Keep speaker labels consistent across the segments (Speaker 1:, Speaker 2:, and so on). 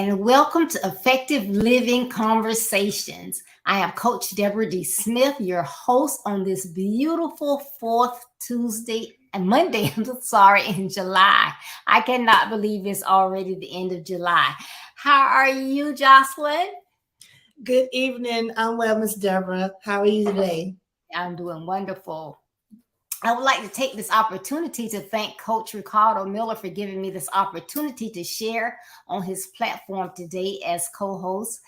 Speaker 1: and welcome to Effective Living Conversations. I am Coach Deborah D. Smith, your host on this beautiful fourth Tuesday and Monday, in July. I cannot believe it's already the end of July. How are you, Jocelyn?
Speaker 2: Good evening. I'm well, Miss Deborah. How are you today?
Speaker 1: I'm doing wonderful. I would like to take this opportunity to thank Coach Ricardo Miller for giving me this opportunity to share on his platform today as co-host.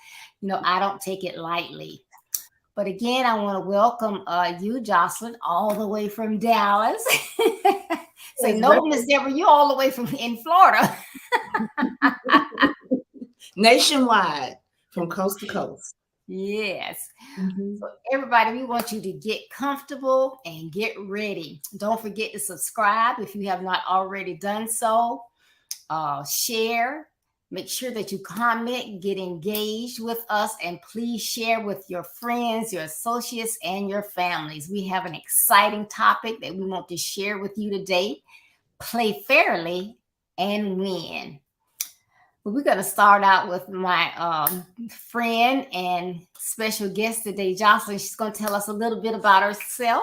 Speaker 1: I don't take it lightly. But again, I want to welcome you, Jocelyn, all the way from Dallas. So no, Miss Deborah, you're all the way from in Florida.
Speaker 2: Nationwide, from coast to coast.
Speaker 1: Yes. Mm-hmm. So everybody, we want you to get comfortable and get ready. Don't forget to subscribe if you have not already done so. Share. Make sure that you comment, get engaged with us, and please share with your friends, your associates, and your families. We have an exciting topic that we want to share with you today. Play fairly and win. Well, we're going to start out with my friend and special guest today, Jocelyn. She's going to tell us a little bit about herself.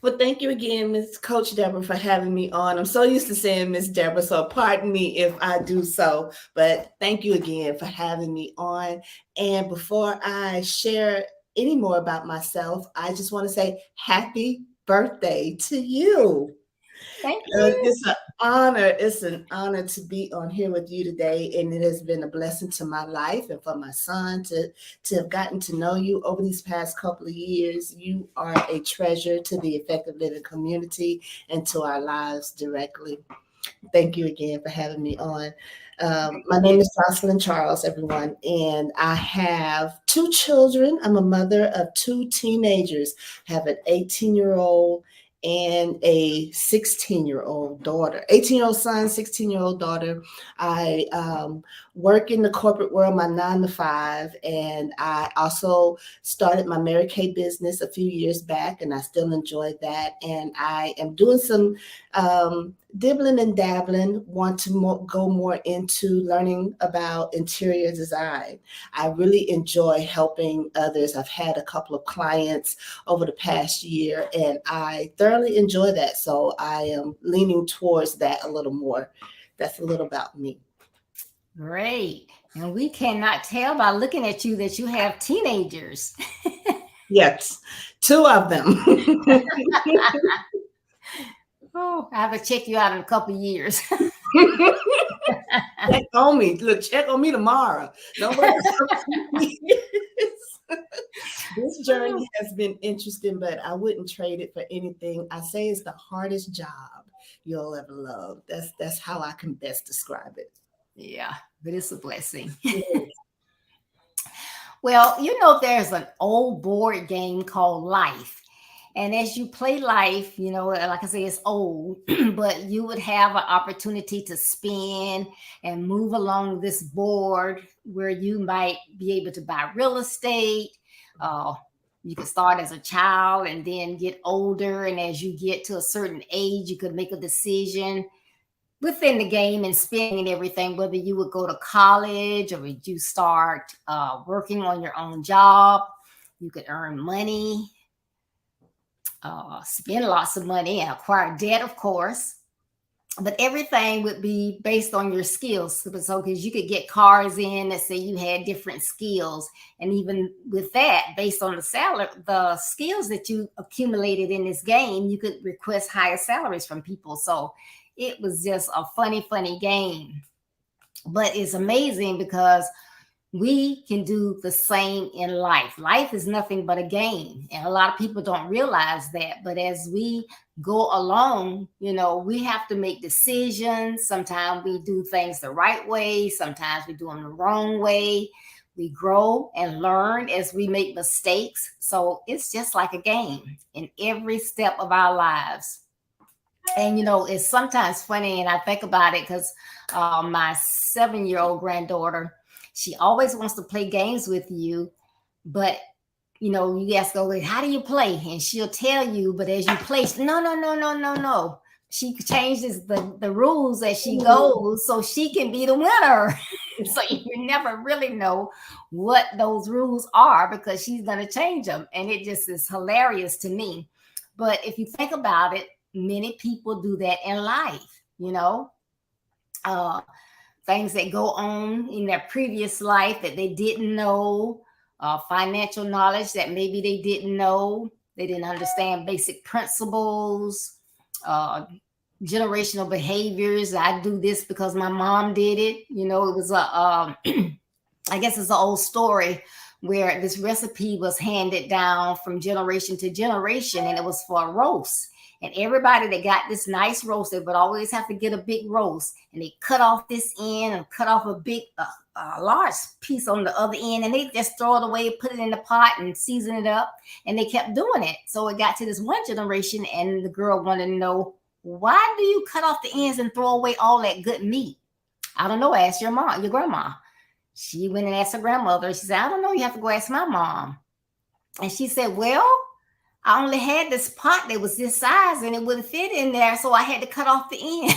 Speaker 2: Well, thank you again, Miss Coach Deborah, for having me on. I'm so used to saying Miss Deborah, so pardon me if I do so, but thank you again for having me on. And before I share any more about myself, I just want to say happy birthday to you.
Speaker 1: Thank you.
Speaker 2: It's an honor. It's an honor to be on here with you today, and it has been a blessing to my life and for my son to have gotten to know you over these past couple of years. You are a treasure to the Effective Living community and to our lives directly. Thank you again for having me on. My name is Jocelyn Charles, everyone, and I have 2 children. I'm a mother of 2 teenagers. I have an 18-year-old and a 16-year-old daughter, 18-year-old son, 16-year-old daughter. I work in the corporate world, my 9 to 5, and I also started my Mary Kay business a few years back, and I still enjoy that. And I am doing some dibbling and dabbling, want to go more into learning about interior design. I really enjoy helping others. I've had a couple of clients over the past year, and I thoroughly enjoy that. So I am leaning towards that a little more. That's a little about me.
Speaker 1: Great. And we cannot tell by looking at you that you have teenagers.
Speaker 2: Yes, 2 of them.
Speaker 1: Oh, I have to check you out in a couple of years.
Speaker 2: Check on me. Look, check on me tomorrow. Don't wait for This journey has been interesting, but I wouldn't trade it for anything. I say it's the hardest job you'll ever love. That's how I can best describe it.
Speaker 1: Yeah, but it's a blessing. Well, there's an old board game called Life. And as you play Life, like I say, it's old, but you would have an opportunity to spin and move along this board where you might be able to buy real estate. You could start as a child and then get older. And as you get to a certain age, you could make a decision within the game and spending everything, whether you would go to college or would you start working on your own job. You could earn money. Spend lots of money and acquire debt, of course, but everything would be based on your skills. So, because you could get cards in that say you had different skills, and even with that, based on the skills that you accumulated in this game, you could request higher salaries from people. So, it was just a funny game. But it's amazing because we can do the same in life. Life is nothing but a game. And a lot of people don't realize that. But as we go along, we have to make decisions. Sometimes we do things the right way. Sometimes we do them the wrong way. We grow and learn as we make mistakes. So it's just like a game in every step of our lives. And, it's sometimes funny. And I think about it because my 7-year-old granddaughter, she always wants to play games with you, but you ask her, how do you play? And she'll tell you, but as you play, no. she changes the rules as she goes so she can be the winner. So you never really know what those rules are because she's going to change them. And it just is hilarious to me. But if you think about it, many people do that in life, uh, things that go on in their previous life that they didn't know, financial knowledge that maybe they didn't know. They didn't understand basic principles, uh, generational behaviors. I do this because my mom did it. It was I guess it's an old story where this recipe was handed down from generation to generation, and it was for a roast. And everybody that got this nice roast, they would always have to get a big roast, and they cut off this end and cut off a big, large piece on the other end, and they just throw it away, put it in the pot, and season it up. And they kept doing it. So it got to this one generation, and the girl wanted to know, why do you cut off the ends and throw away all that good meat? I don't know. Ask your mom, your grandma. She went and asked her grandmother. She said, I don't know. You have to go ask my mom. And she said, well, I only had this pot that was this size and it wouldn't fit in there. So I had to cut off the ends.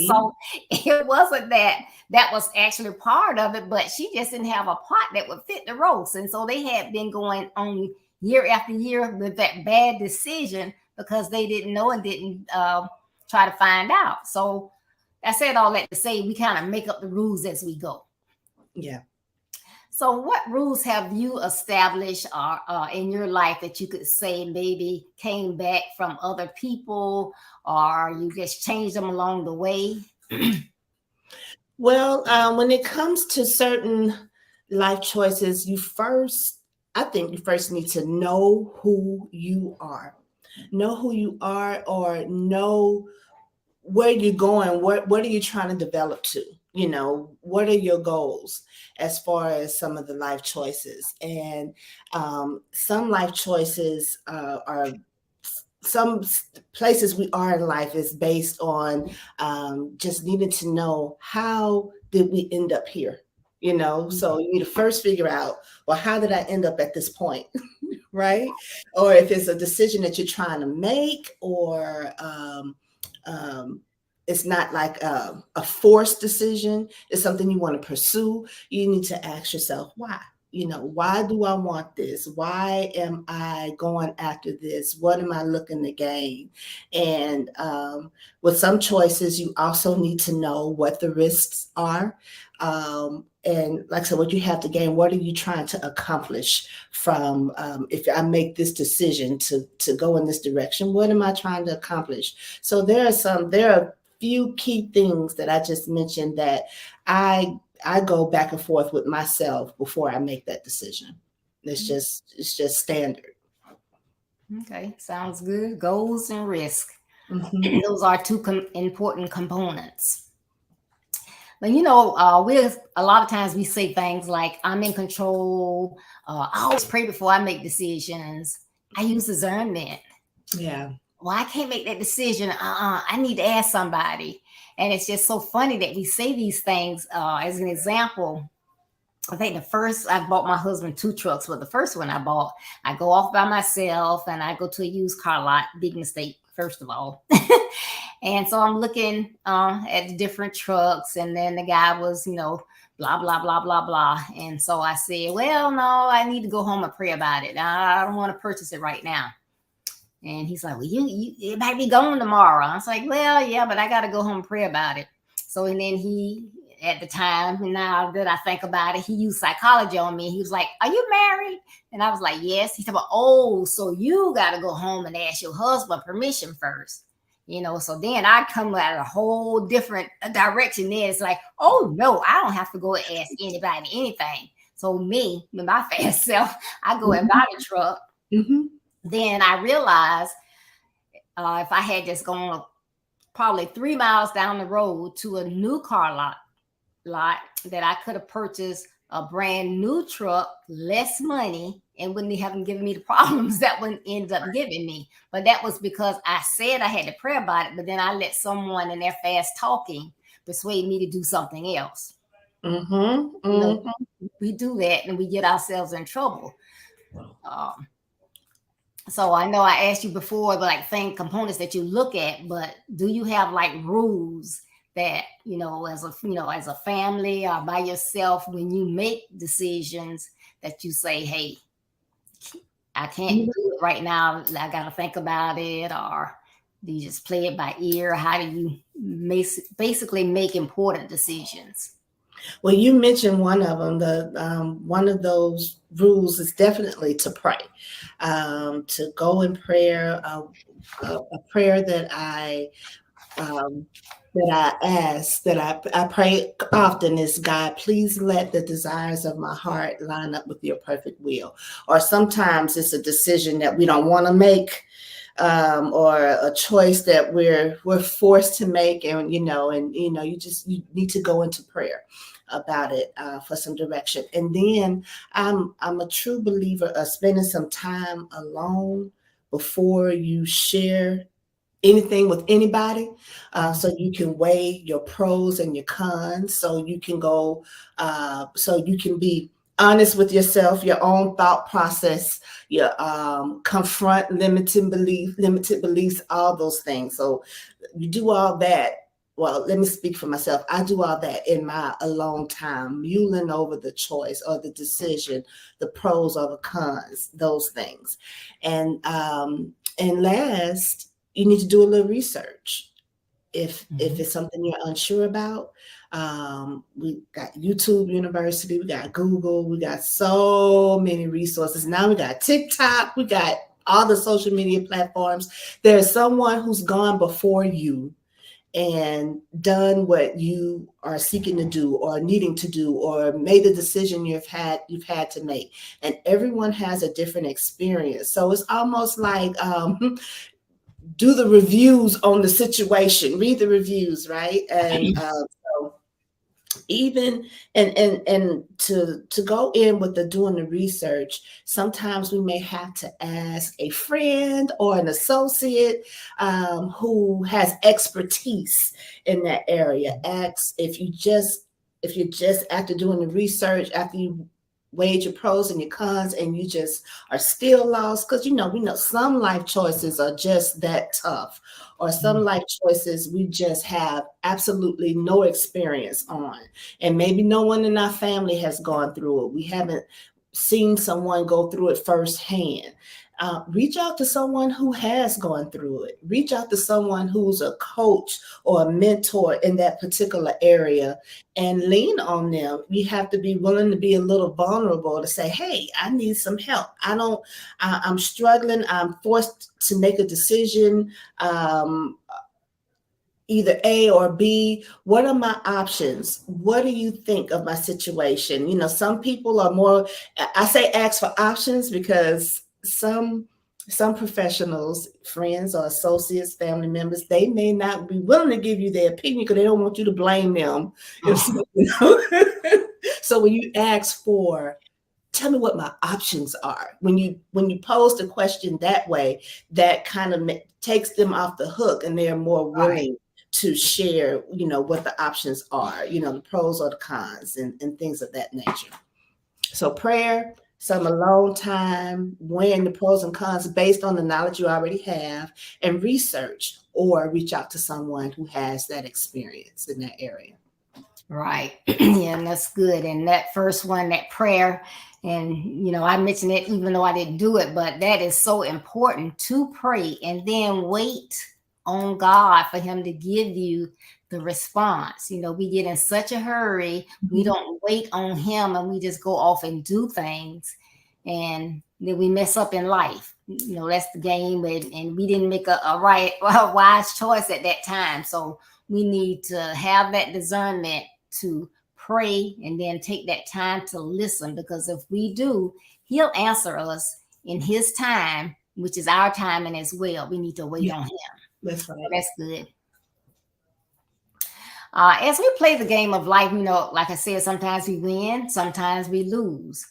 Speaker 1: So it wasn't that was actually part of it, but she just didn't have a pot that would fit the roast. And so they had been going on year after year with that bad decision because they didn't know and didn't try to find out. So I said all that to say we kind of make up the rules as we go.
Speaker 2: Yeah.
Speaker 1: So what rules have you established in your life that you could say maybe came back from other people or you just changed them along the way?
Speaker 2: Well, when it comes to certain life choices, I think you first need to know who you are. Know who you are, or know where you're going. What are you trying to develop to? What are your goals as far as some of the life choices? And some life choices are some places we are in life is based on just needing to know, how did we end up here? So you need to first figure out, well, how did I end up at this point? Right? Or if it's a decision that you're trying to make, or it's not like a forced decision, it's something you want to pursue, you need to ask yourself, why? Why do I want this? Why am I going after this? What am I looking to gain? And with some choices, you also need to know what the risks are. And like I said, what you have to gain, what are you trying to accomplish from, if I make this decision to go in this direction, what am I trying to accomplish? So there are few key things that I just mentioned that I go back and forth with myself before I make that decision. It's just standard.
Speaker 1: Okay, sounds good. Goals and risk.
Speaker 2: Mm-hmm.
Speaker 1: Those are two important components. But we a lot of times we say things like, I'm in control. I always pray before I make decisions. I use discernment.
Speaker 2: Yeah.
Speaker 1: Well, I can't make that decision. I need to ask somebody. And it's just so funny that we say these things. As an example, I think I bought my husband 2 trucks, but the first one I go off by myself and I go to a used car lot, big mistake, first of all. And so I'm looking at the different trucks, and then the guy was, blah, blah, blah, blah, blah. And so I said, well, no, I need to go home and pray about it. I don't want to purchase it right now. And he's like, well, it might be gone tomorrow. I was like, well, yeah, but I got to go home and pray about it. So, and then at the time, and now that I think about it, he used psychology on me. He was like, are you married? And I was like, yes. He said, well, oh, so you got to go home and ask your husband permission first. So then I come at a whole different direction. Then it's like, oh, no, I don't have to go and ask anybody anything. So me, with my fast self, I go and buy the truck.
Speaker 2: Mm-hmm.
Speaker 1: Then I realized if I had just gone probably 3 miles down the road to a new car lot that I could have purchased a brand new truck, less money, and wouldn't have given me the problems that one ended up giving me. But that was because I said I had to pray about it, but then I let someone in their fast talking persuade me to do something else.
Speaker 2: Mm-hmm. Mm-hmm.
Speaker 1: We do that and we get ourselves in trouble. So I know I asked you before, but like thing components that you look at, but do you have like rules that, as a family or by yourself when you make decisions that you say, hey, I can't
Speaker 2: Mhm.
Speaker 1: do it right now. I got to think about it, or do you just play it by ear? How do you basically make important decisions?
Speaker 2: Well, you mentioned one of them. The one of those rules is definitely to pray, to go in prayer. A prayer um, that I ask, that I pray often is, God, please let the desires of my heart line up with your perfect will. Or sometimes it's a decision that we don't want to make, or a choice that we're forced to make, and you need to go into prayer about it, for some direction. And then I'm a true believer of spending some time alone before you share anything with anybody, so you can weigh your pros and your cons, so you can go, so you can be honest with yourself, your own thought process, your confront limited beliefs, all those things. So you do all that. Well, let me speak for myself. I do all that in my alone time, mulling over the choice or the decision, the pros or the cons, those things. And last, you need to do a little research. If
Speaker 1: Mhm.
Speaker 2: it's something you're unsure about, we got YouTube University, we got Google, we got so many resources. Now we got TikTok, we got all the social media platforms. There's someone who's gone before you and done what you are seeking to do or needing to do, or made the decision you've had to make. And everyone has a different experience, so it's almost like, do the reviews on the situation, read the reviews, right? And so even and to go in with the doing the research, sometimes we may have to ask a friend or an associate, who has expertise in that area. Ask if you just after doing the research, after you weighed your pros and your cons, and you just are still lost, because we know some life choices are just that tough, or some life choices we just have absolutely no experience on, and maybe no one in our family has gone through it. We haven't seen someone go through it firsthand. Reach out to someone who has gone through it. Reach out to someone who's a coach or a mentor in that particular area, and lean on them. You have to be willing to be a little vulnerable to say, hey, I need some help. I'm struggling. I'm forced to make a decision. Either A or B. What are my options? What do you think of my situation? Some people are more, I say ask for options, because some professionals, friends or associates, family members, they may not be willing to give you their opinion because they don't want you to blame them. If
Speaker 1: Oh,
Speaker 2: so when you ask for, tell me what my options are, when you pose the question that way, that kind of takes them off the hook, and they're more
Speaker 1: right.
Speaker 2: willing to share, what the options are, the pros or the cons, and things of that nature. So prayer, some alone time, weighing the pros and cons based on the knowledge you already have, and research, or reach out to someone who has that experience in that area.
Speaker 1: Right. Yeah, and that's good. And that first one, that prayer, and I mentioned it even though I didn't do it, but that is so important to pray and then wait on God for Him to give you the response. We get in such a hurry, we
Speaker 2: Mhm.
Speaker 1: don't wait on Him, and we just go off and do things, and then we mess up in life. That's the game, and we didn't make a right, a wise choice at that time. So we need to have that discernment to pray and then take that time to listen, because if we do, He'll answer us in His time, which is our timing as well. We need to wait
Speaker 2: Yeah,
Speaker 1: on Him.
Speaker 2: that's
Speaker 1: So
Speaker 2: right.
Speaker 1: that's good. As we play the game of life, like I said, sometimes we win, sometimes we lose.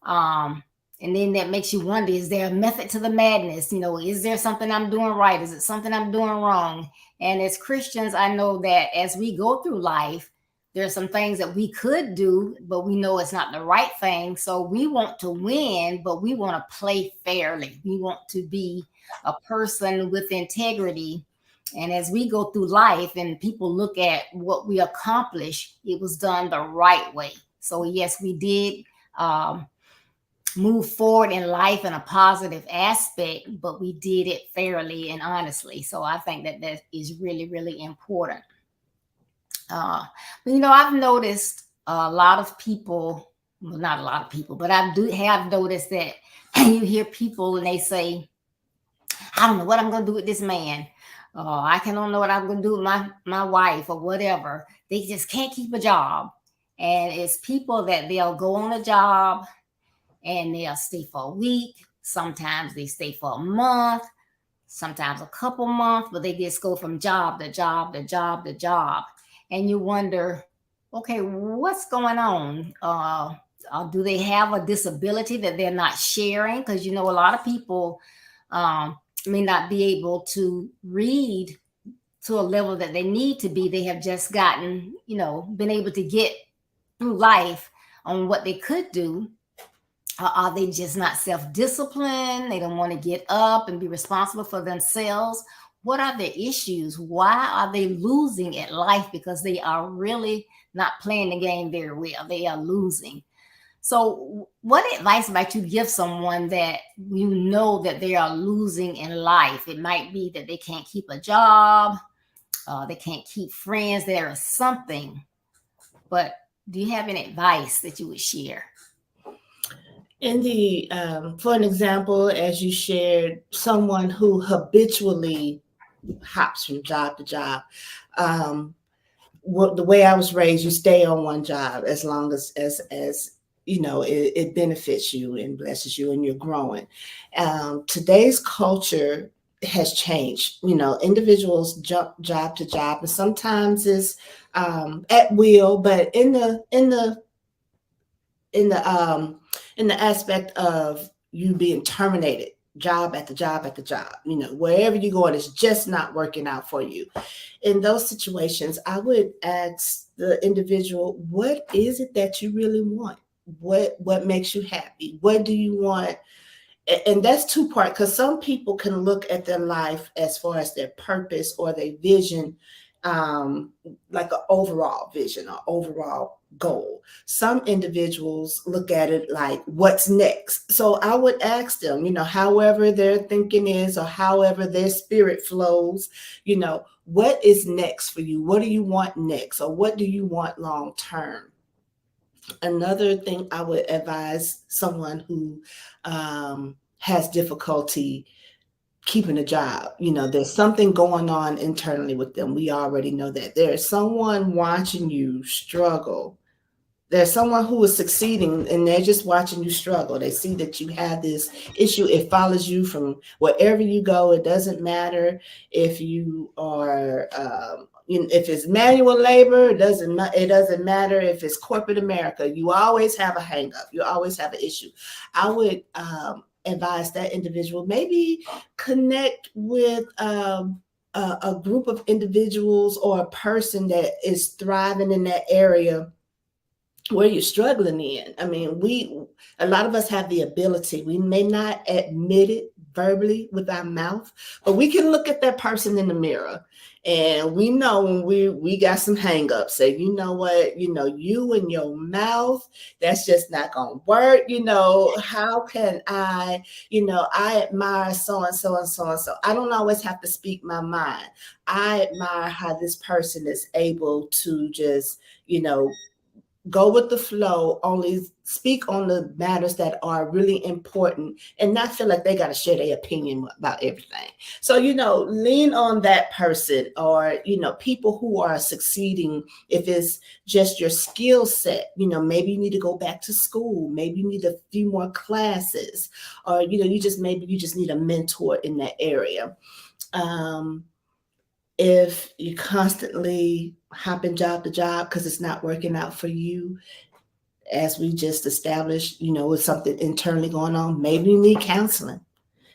Speaker 1: Um, and then that makes you wonder, is there a method to the madness? Is there something I'm doing right? Is it something I'm doing wrong? And as Christians, I know that as we go through life, There's some things that we could do, but we know it's not the right thing. So we want to win, but we want to play fairly. We want to be a person with integrity. And as we go through life and people look at what we accomplish, it was done the right way. So, yes, we did move forward in life in a positive aspect, but we did it fairly and honestly. So, I think that that is really, really important. Uh, but I've noticed a lot of people, well, not a lot of people, but I do have noticed that you hear people and they say, I don't know what I'm going to do with this man. I don't know what I'm going to do with my wife or whatever. They just can't keep a job. And it's people that they'll go on a job and they'll stay for a week. Sometimes they stay for a month, sometimes a couple months, but they just go from job to job to job to job. And you wonder, okay, what's going on? Do they have a disability that they're not sharing? Because, a lot of people may not be able to read to a level that they need to be. They have just gotten, been able to get through life on what they could do. Are they just not self-disciplined? They don't want to get up and be responsible for themselves. What are the issues? Why are they losing at life? Because they are really not playing the game very well. They are losing. So, what advice might you give someone that that they are losing in life? It might be that they can't keep a job, they can't keep friends. There is something. But do you have any advice that you would share?
Speaker 2: In the, for an example, as you shared, someone who habitually hops from job to job. The way I was raised, you stay on one job as long as it benefits you and blesses you and you're growing. Today's culture has changed. Individuals jump job to job, and sometimes it's at will, but in the aspect of you being terminated job at the job at the job, wherever you're going, it's just not working out for you. In those situations, I would ask the individual, what is it that you really want? What makes you happy? What do you want? And that's two-part, because some people can look at their life as far as their purpose or their vision, like an overall vision or overall goal. Some individuals look at it like, what's next? So I would ask them, however their thinking is or however their spirit flows, what is next for you? What do you want next? Or what do you want long term? Another thing I would advise someone who has difficulty keeping a job, there's something going on internally with them. We already know that there's someone watching you struggle. There's someone who is succeeding and they're just watching you struggle. They see that you have this issue. It follows you from wherever you go. It doesn't matter if you are, if it's manual labor. It doesn't matter if it's corporate America. You always have a hang up. You always have an issue. I would advise that individual maybe connect with a group of individuals or a person that is thriving in that area where you're struggling in. I mean, a lot of us have the ability. We may not admit it verbally with our mouth, but we can look at that person in the mirror and we know when we got some hangups. Say, you know what, you and your mouth, that's just not gonna work. How can I admire so and so and so and so. I don't always have to speak my mind. I admire how this person is able to just, go with the flow, only speak on the matters that are really important and not feel like they got to share their opinion about everything. So, lean on that person or, people who are succeeding. If it's just your skill set, maybe you need to go back to school. Maybe you need a few more classes or, you just need a mentor in that area. If you constantly hopping job to job because it's not working out for you, as we just established, with something internally going on, maybe you need counseling.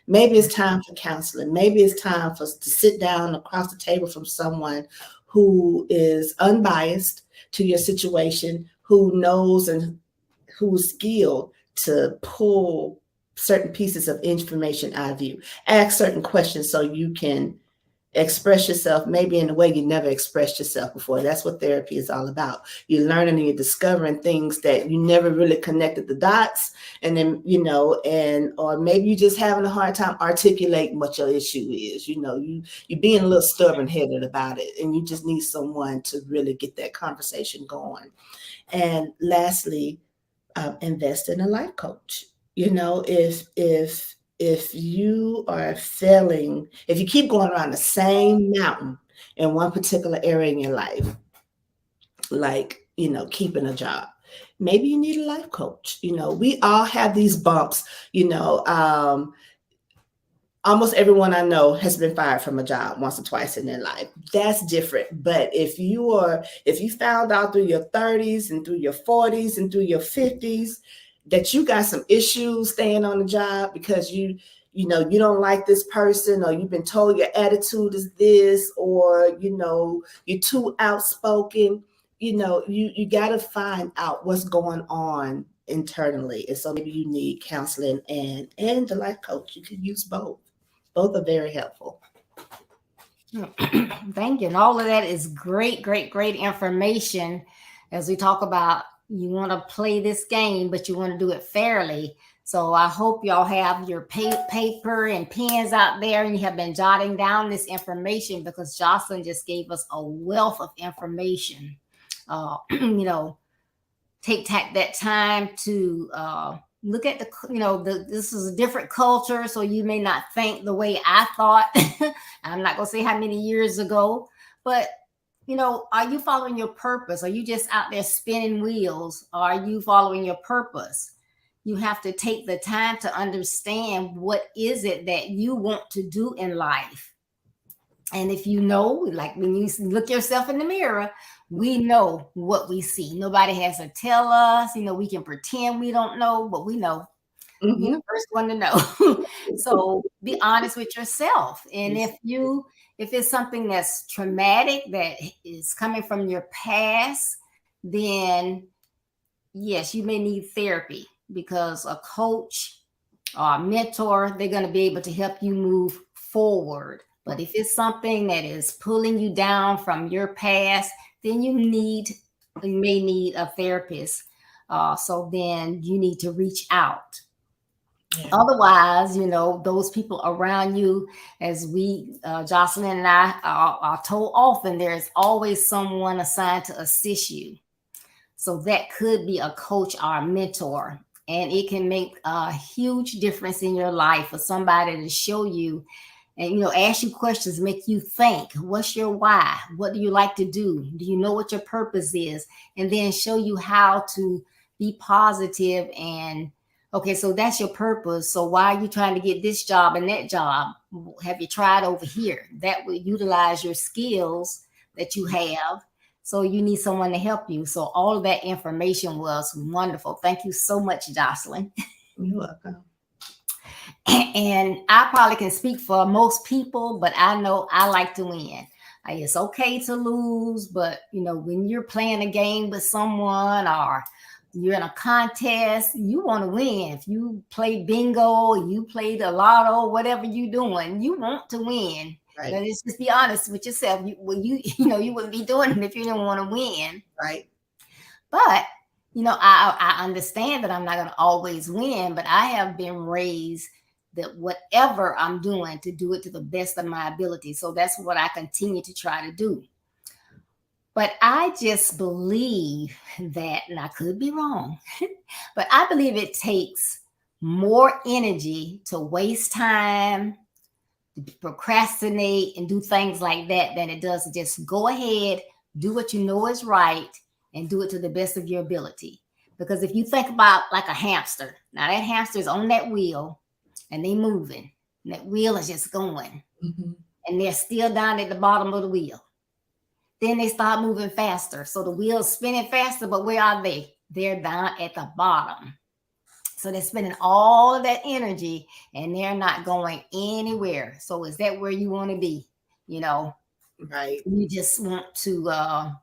Speaker 2: Maybe it's time for counseling. Maybe it's time for us to sit down across the table from someone who is unbiased to your situation, who knows and who's skilled to pull certain pieces of information out of you. Ask certain questions so you can express yourself maybe in a way you never expressed yourself before. That's what therapy is all about. You're learning and you're discovering things that you never really connected the dots. And then, and or maybe you're just having a hard time articulating what your issue is. You're being a little stubborn headed about it, and you just need someone to really get that conversation going. And lastly, invest in a life coach. If you are failing, if you keep going around the same mountain in one particular area in your life, like keeping a job, maybe you need a life coach. We all have these bumps. Almost everyone I know has been fired from a job once or twice in their life. That's different. But if you found out through your 30s and through your 40s and through your 50s that you got some issues staying on the job because you don't like this person, or you've been told your attitude is this, or you're too outspoken, you got to find out what's going on internally. And so maybe you need counseling and the life coach. You can use both. Both are very helpful.
Speaker 1: Thank you. And all of that is great, great, great information as we talk about you want to play this game, but you want to do it fairly. So I hope y'all have your paper and pens out there and you have been jotting down this information, because Jocelyn just gave us a wealth of information. Take that time to look at this is a different culture, so you may not think the way I thought. I'm not gonna say how many years ago, but are you following your purpose? Are you just out there spinning wheels? Or are you following your purpose? You have to take the time to understand what is it that you want to do in life. And if like when you look yourself in the mirror, we know what we see. Nobody has to tell us. We can pretend we don't know, but we know. Mm-hmm. You're the first one to know. So be honest with yourself. And if it's something that's traumatic that is coming from your past, then yes, you may need therapy, because a coach or a mentor, they're going to be able to help you move forward. But if it's something that is pulling you down from your past, then you may need a therapist. So then you need to reach out. Yeah. Otherwise, those people around you, as Jocelyn and I are told often, there's always someone assigned to assist you. So that could be a coach or a mentor, and it can make a huge difference in your life for somebody to show you and, ask you questions, make you think, what's your why? What do you like to do? Do you know what your purpose is? And then show you how to be positive and, okay, so that's your purpose. So why are you trying to get this job and that job? Have you tried over here? That will utilize your skills that you have. So you need someone to help you. So all of that information was wonderful. Thank you so much, Jocelyn.
Speaker 2: You're welcome.
Speaker 1: And I probably can speak for most people, but I know I like to win. It's okay to lose, but when you're playing a game with someone or you're in a contest, you want to win. If you play bingo, you play the lotto, whatever you're doing, you want to win. Right. Let's just be honest with yourself. You wouldn't be doing it if you didn't want to win.
Speaker 2: Right.
Speaker 1: But I understand that I'm not going to always win, but I have been raised that whatever I'm doing, to do it to the best of my ability. So that's what I continue to try to do. But I just believe that, and I could be wrong, but I believe it takes more energy to waste time, to procrastinate and do things like that than it does to just go ahead, do what you know is right, and do it to the best of your ability. Because if you think about like a hamster, now that hamster is on that wheel and they moving, and that wheel is just going, and they're still down at the bottom of the wheel. Then they start moving faster. So the wheel's spinning faster, but where are they? They're down at the bottom. So they're spending all of that energy and they're not going anywhere. So is that where you want to be?
Speaker 2: Right.
Speaker 1: You just want to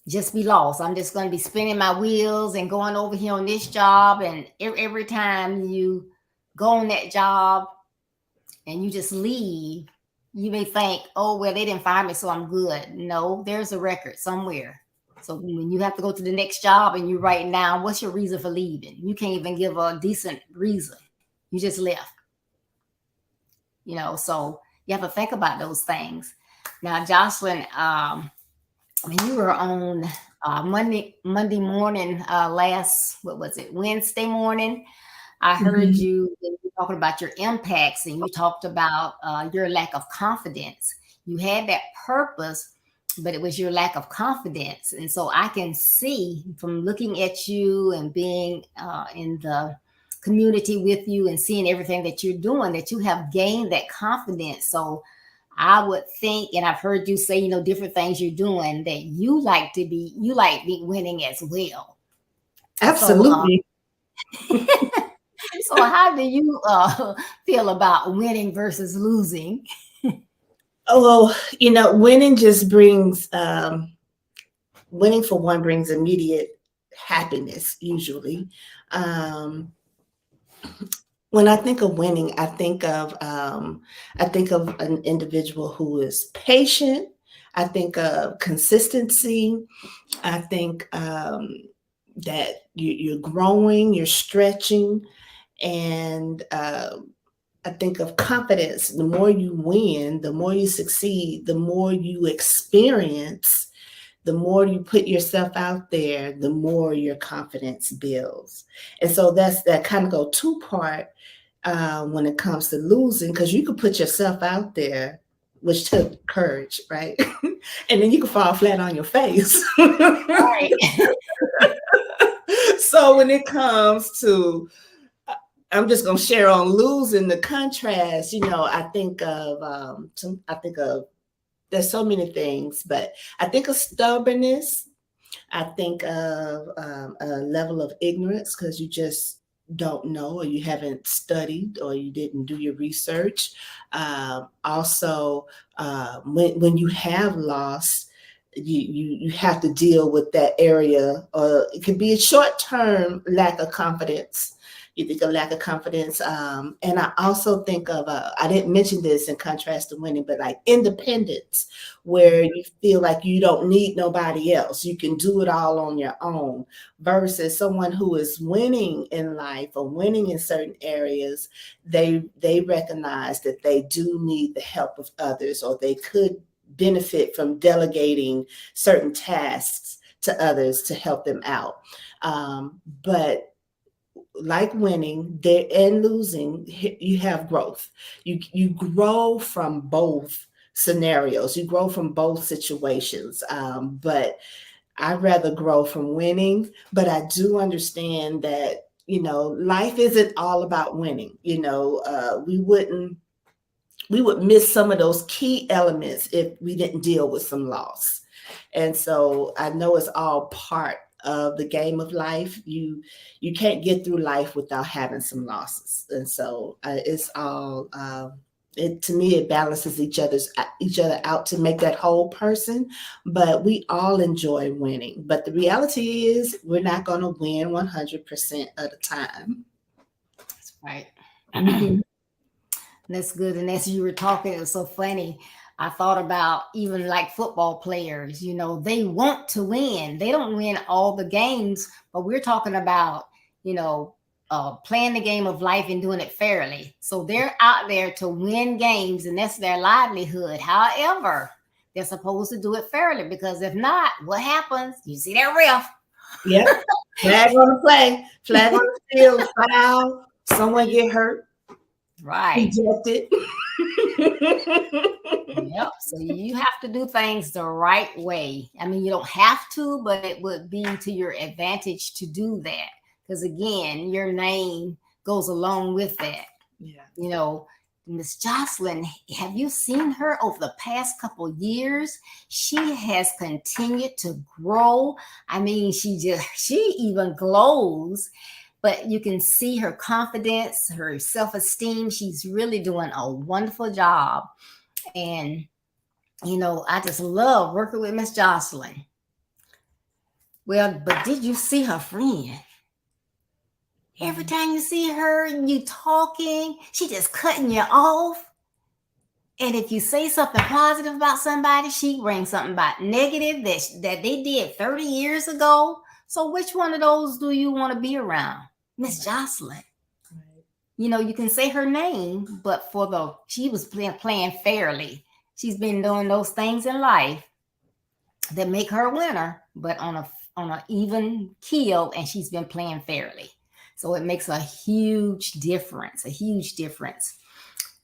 Speaker 1: just be lost. I'm just going to be spinning my wheels and going over here on this job. And every time you go on that job and you just leave, you may think, oh, well, they didn't fire me, so I'm good. No, there's a record somewhere. So when you have to go to the next job and you write down, what's your reason for leaving? You can't even give a decent reason. You just left. So you have to think about those things. Now, Jocelyn, when you were on Monday morning, last, what was it, Wednesday morning, I heard
Speaker 2: Mhm.
Speaker 1: you talking about your impacts, and you talked about your lack of confidence. You had that purpose, but it was your lack of confidence. And so I can see from looking at you and being in the community with you and seeing everything that you're doing that you have gained that confidence. So I would think, and I've heard you say, different things you're doing that you like be winning as well. So,
Speaker 2: Absolutely.
Speaker 1: so how do you feel about winning versus losing?
Speaker 2: Oh, well, winning just brings winning for one brings immediate happiness usually. Um, when I think of winning, I think of an individual who is patient. I think of consistency. I think that you're growing, you're stretching, and I think of confidence. The more you win, the more you succeed, the more you experience, the more you put yourself out there, the more your confidence builds. And so that's that kind of go two part when it comes to losing, because you could put yourself out there, which took courage, right? And then you can fall flat on your face.
Speaker 1: Right.
Speaker 2: So when it comes to, I'm just gonna share on losing the contrast. I think of there's so many things, but I think of stubbornness. I think of a level of ignorance because you just don't know, or you haven't studied, or you didn't do your research. Also, when you have lost, you have to deal with that area, or it can be a short term lack of confidence. You think of lack of confidence, and I also think of I didn't mention this in contrast to winning, but like independence, where you feel like you don't need nobody else. You can do it all on your own, versus someone who is winning in life or winning in certain areas. They recognize that they do need the help of others, or they could benefit from delegating certain tasks to others to help them out. But like winning there and losing, you have growth. You grow from both scenarios. You grow from both situations. But I'd rather grow from winning. But I do understand that life isn't all about winning. We would miss some of those key elements if we didn't deal with some loss. And so I know it's all part of the game of life. You can't get through life without having some losses. And so it's all it to me it balances each other out to make that whole person. But we all enjoy winning. But the reality is we're not going to win 100% of the time.
Speaker 1: That's right.
Speaker 2: Mhm.
Speaker 1: That's good. And as you were talking, it was so funny. I thought about even like football players, they want to win. They don't win all the games, but we're talking about, you know, playing the game of life and doing it fairly. So they're out there to win games and that's their livelihood. However, they're supposed to do it fairly because if not, what happens? You see that ref.
Speaker 2: Yep. Flag on the play, flag on the field, foul, someone get hurt,
Speaker 1: Right.
Speaker 2: ejected.
Speaker 1: Yep. So you have to do things the right way. I mean, you don't have to, but it would be to your advantage to do that. Because again, your name goes along with that.
Speaker 2: Yeah.
Speaker 1: You know, Miss Jocelyn, have you seen her over the past couple of years? She has continued to grow. I mean, she even glows, but you can see her confidence, her self-esteem. She's really doing a wonderful job. And I just love working with Miss Jocelyn. Well, but did you see her friend? Every time you see her and you talking, she just cutting you off. And if you say something positive about somebody, she brings something about negative that they did 30 years ago. So which one of those do you want to be around? Miss Jocelyn.
Speaker 2: Right.
Speaker 1: You know, you can say her name, but she was playing fairly. She's been doing those things in life that make her a winner, but on an even keel, and she's been playing fairly. So it makes a huge difference, a huge difference.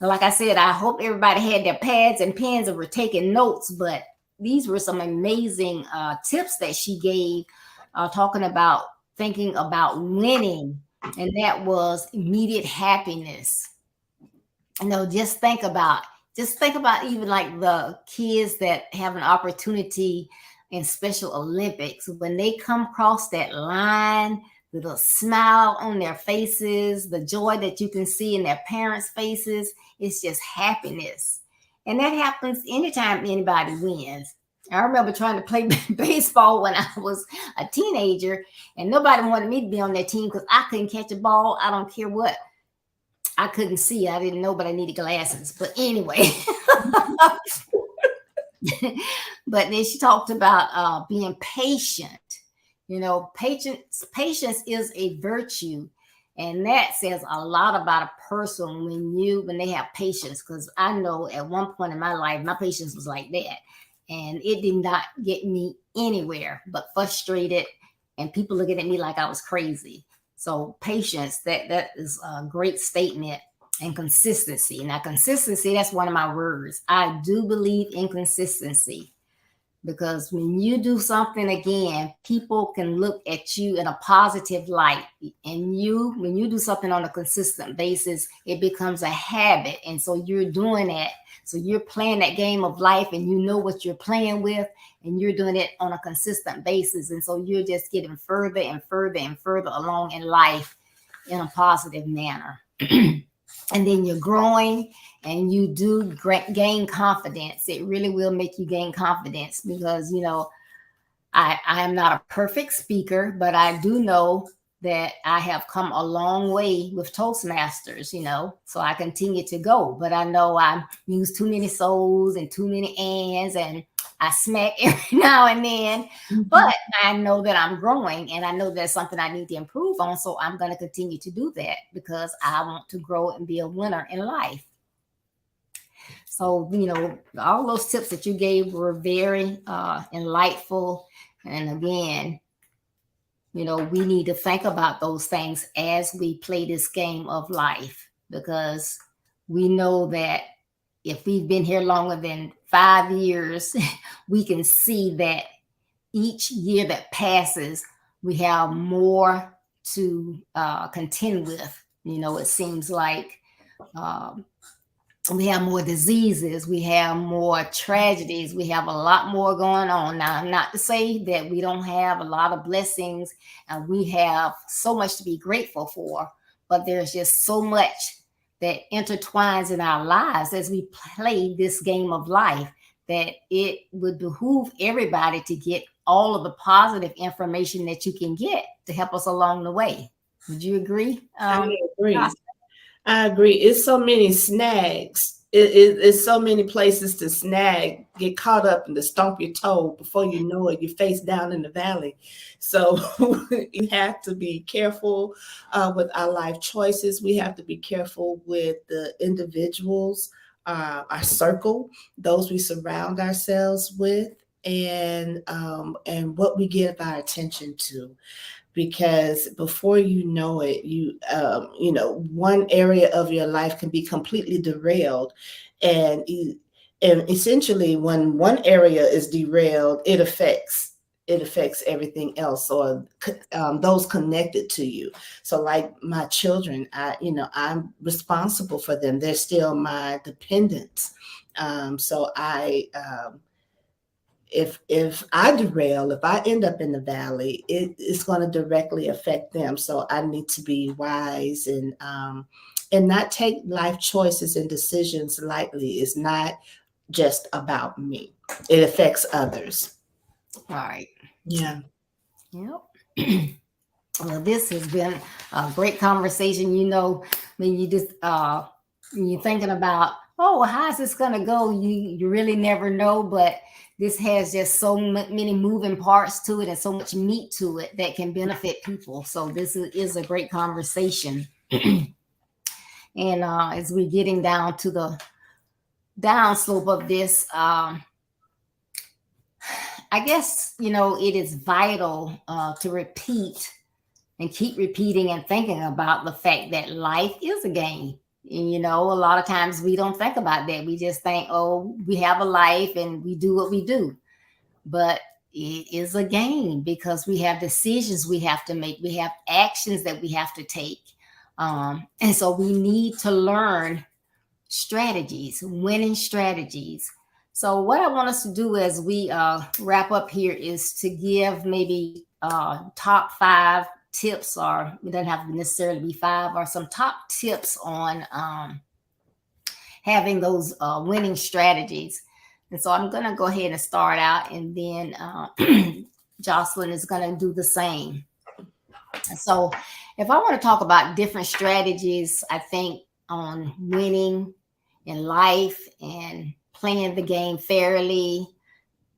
Speaker 1: Like I said, I hope everybody had their pads and pens and were taking notes, but these were some amazing tips that she gave, talking about thinking about winning, and that was immediate happiness. You know, just think about even like the kids that have an opportunity in Special Olympics when they come across that line with a smile on their faces, the joy that you can see in their parents' faces. It's just happiness. And that happens anytime anybody wins. I remember trying to play baseball when I was a teenager, and nobody wanted me to be on that team because I couldn't catch a ball. I don't care what. I couldn't see. I didn't know, but I needed glasses. But anyway, but then she talked about being patient. You know, patience is a virtue, and that says a lot about a person when they have patience. Because I know at one point in my life, my patience was like that, and it did not get me anywhere but frustrated, and people looking at me like I was crazy. So patience, that is a great statement. And consistency. Now, consistency, that's one of my words. I do believe in consistency, because when you do something again, people can look at you in a positive light. And when you do something on a consistent basis, it becomes a habit. And so you're doing that. So you're playing that game of life, and you know what you're playing with, and you're doing it on a consistent basis. And so you're just getting further and further and further along in life in a positive manner. And then you're growing, and you do gain confidence. It really will make you gain confidence, because, you know, I am not a perfect speaker, but I do know that I have come a long way with Toastmasters, you know, so I continue to go. But I know I use too many souls and too many ands, and I smack every now and then. But I know that I'm growing, and I know that's something I need to improve on. So I'm going to continue to do that, because I want to grow and be a winner in life. So, you know, all those tips that you gave were very enlightful. And again, you know, we need to think about those things as we play this game of life, because we know that if we've been here longer than 5 years, we can see that each year that passes, we have more to contend with. You know, it seems like um, we have more diseases, we have more tragedies, we have a lot more going on. Now, not to say that we don't have a lot of blessings, and we have so much to be grateful for, but there's just so much that intertwines in our lives as we play this game of life, that it would behoove everybody to get all of the positive information that you can get to help us along the way. Would you agree?
Speaker 2: I agree. I agree. It's so many snags. It's so many places to snag, get caught up and to stomp your toe. Before you know it, you're face down in the valley. So you have to be careful with our life choices. We have to be careful with the individuals, our circle, those we surround ourselves with, and what we give our attention to, because before you know it, you know, one area of your life can be completely derailed, and and essentially when one area is derailed, it affects everything else, or those connected to you. So like my children, I'm responsible for them. They're still my dependents. So if I derail, if I end up in the valley, it's going to directly affect them. So I need to be wise, and not take life choices and decisions lightly. It's not just about me. It affects others.
Speaker 1: All right.
Speaker 2: Yeah.
Speaker 1: Yep. Well, this has been a great conversation. When you just when you're thinking about, oh, well, how's this gonna go? You really never know, but this has just so many moving parts to it and so much meat to it that can benefit people. So this is a great conversation. And as we're getting down to the downslope of this, I guess it is vital to repeat and keep repeating and thinking about the fact that life is a game. And, a lot of times we don't think about that. We just think, oh, we have a life and we do what we do. But it is a game because we have decisions we have to make, we have actions that we have to take. And so we need to learn strategies, winning strategies. So, what I want us to do as we wrap up here is to give maybe top 5 tips, or it doesn't have to necessarily be 5, or some top tips on having those winning strategies. And so I'm going to go ahead and start out, and then Jocelyn is going to do the same. And so if I want to talk about different strategies, I think on winning in life and playing the game fairly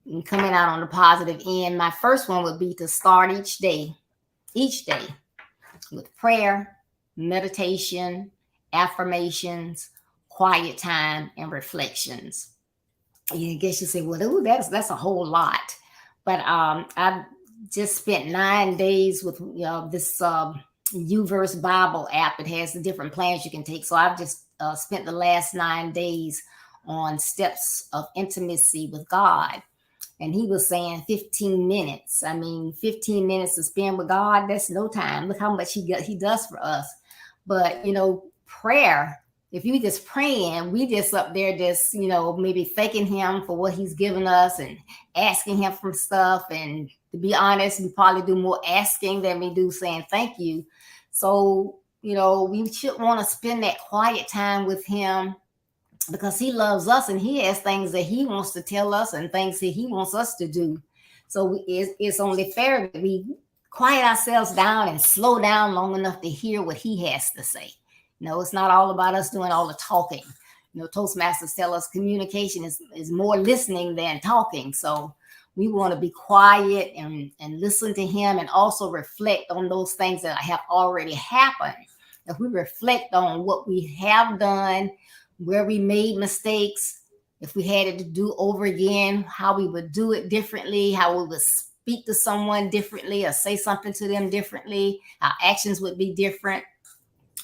Speaker 1: and coming out on the positive end, my first one would be to start each day with prayer, meditation, affirmations, quiet time, and reflections. I guess you say, well, ooh, that's a whole lot. But I've just spent 9 days with this Uverse Bible app. It has the different plans you can take. So I've just spent the last 9 days on steps of intimacy with God. And he was saying 15 minutes. I mean, 15 minutes to spend with God, that's no time. Look how much he does for us. But, prayer, if you just praying, we just up there just, maybe thanking him for what he's given us and asking him for stuff. And to be honest, we probably do more asking than we do saying thank you. So, we should want to spend that quiet time with him because he loves us and he has things that he wants to tell us and things that he wants us to do. So it's only fair that we quiet ourselves down and slow down long enough to hear what he has to say. It's not all about us doing all the talking. Toastmasters tell us communication is more listening than talking. So we want to be quiet and listen to him and also reflect on those things that have already happened. If we reflect on what we have done, where we made mistakes, if we had it to do over again, how we would do it differently, how we would speak to someone differently or say something to them differently, our actions would be different,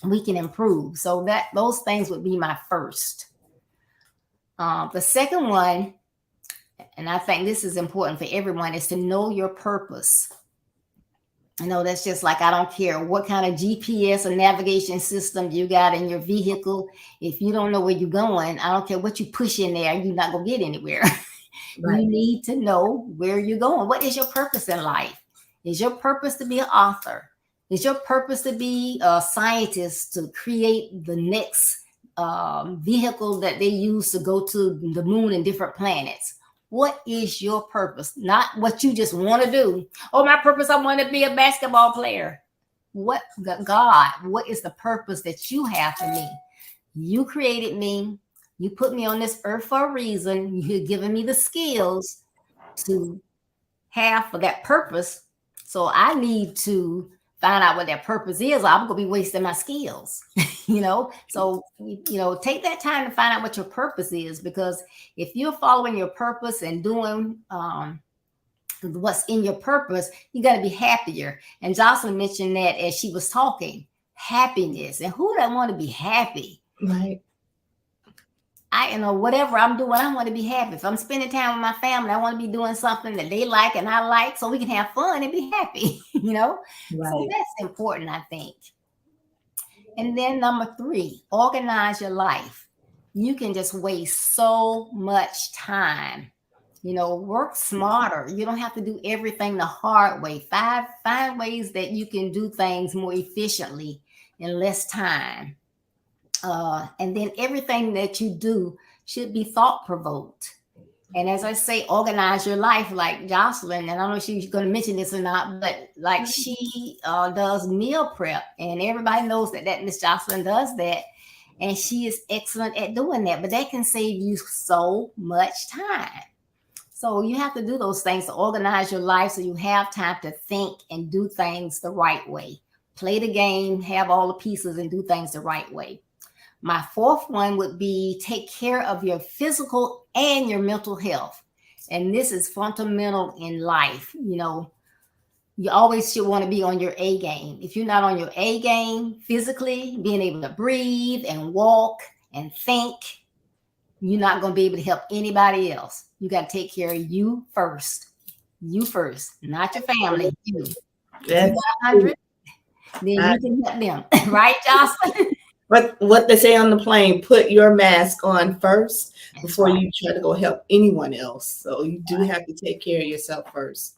Speaker 1: we can improve. So those things would be my first. The second one, and I think this is important for everyone, is to know your purpose. That's just like, I don't care what kind of GPS or navigation system you got in your vehicle. If you don't know where you're going, I don't care what you push in there, you're not going to get anywhere. Right. You need to know where you're going. What is your purpose in life? Is your purpose to be an author? Is your purpose to be a scientist, to create the next vehicle that they use to go to the moon and different planets? What is your purpose? Not what you just want to do. Oh, my purpose, I want to be a basketball player. What, God, what is the purpose that you have for me? You created me. You put me on this earth for a reason. You've given me the skills to have for that purpose. So I need to find out what that purpose is, or I'm going to be wasting my skills, So, take that time to find out what your purpose is, because if you're following your purpose and doing what's in your purpose, you got to be happier. And Jocelyn mentioned that as she was talking, happiness. And who doesn't want to be happy?
Speaker 2: Right.
Speaker 1: Whatever I'm doing, I want to be happy. If I'm spending time with my family, I want to be doing something that they like and I like, so we can have fun and be happy, Right. So that's important, I think. And then number 3, organize your life. You can just waste so much time. Work smarter. You don't have to do everything the hard way. Find ways that you can do things more efficiently in less time. And then everything that you do should be thought-provoked. And as I say, organize your life like Jocelyn. And I don't know if she's going to mention this or not, but like she does meal prep, and everybody knows that Miss Jocelyn does that, and she is excellent at doing that. But that can save you so much time. So you have to do those things to organize your life so you have time to think and do things the right way. Play the game, have all the pieces, and do things the right way. My fourth one would be take care of your physical and your mental health. And this is fundamental in life. You know, you always should want to be on your A game. If you're not on your A game physically, being able to breathe and walk and think, you're not going to be able to help anybody else. You got to take care of you first. You first, not your family. You. If you
Speaker 2: That's
Speaker 1: got 100, then you can help them. Right, Jocelyn?
Speaker 2: what they say on the plane, put your mask on first
Speaker 1: That's
Speaker 2: before
Speaker 1: right.
Speaker 2: you try to go help anyone else. So you do have to take care of yourself first.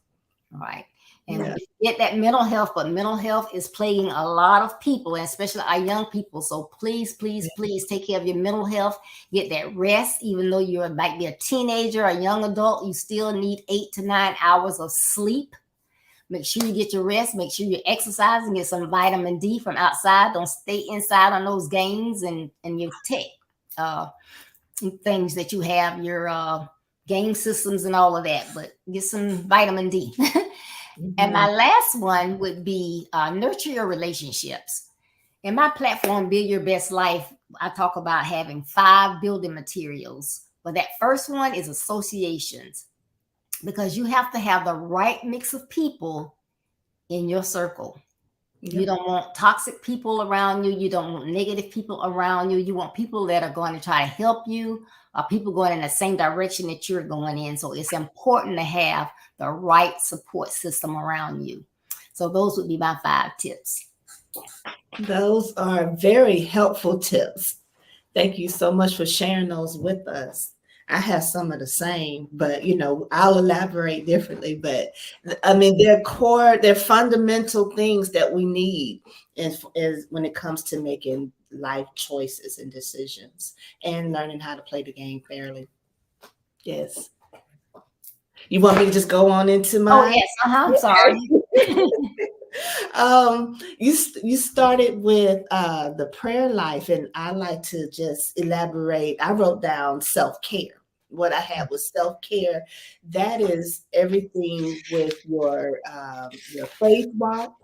Speaker 1: Right. And
Speaker 2: Yeah.
Speaker 1: we get that mental health, but mental health is plaguing a lot of people, and especially our young people. So please, please, please take care of your mental health. Get that rest. Even though you might be a teenager, a young adult, you still need 8 to 9 hours of sleep. Make sure you get your rest. Make sure you exercise and get some vitamin D from outside. Don't stay inside on those games and your tech uh, things that you have, your game systems and all of that. But get some vitamin D. And
Speaker 2: Mhm.
Speaker 1: my last one would be nurture your relationships. In my platform, Build Your Best Life, I talk about having 5 building materials. But that first one is associations, because you have to have the right mix of people in your circle. You
Speaker 2: Yep.
Speaker 1: don't want toxic people around you. You don't want negative people around you. You want people that are going to try to help you, or people going in the same direction that you're going in. So it's important to have the right support system around you. So those would be my 5 tips.
Speaker 2: Those are very helpful tips. Thank you so much for sharing those with us. I have some of the same, but I'll elaborate differently. But I mean, they're core, they're fundamental things that we need as when it comes to making life choices and decisions and learning how to play the game fairly. Yes. You want me to just go on into
Speaker 1: Oh,
Speaker 2: mine?
Speaker 1: yes. I'm sorry.
Speaker 2: You started with the prayer life, and I like to just elaborate. I wrote down self-care. What I had was self-care. That is everything with your faith walk,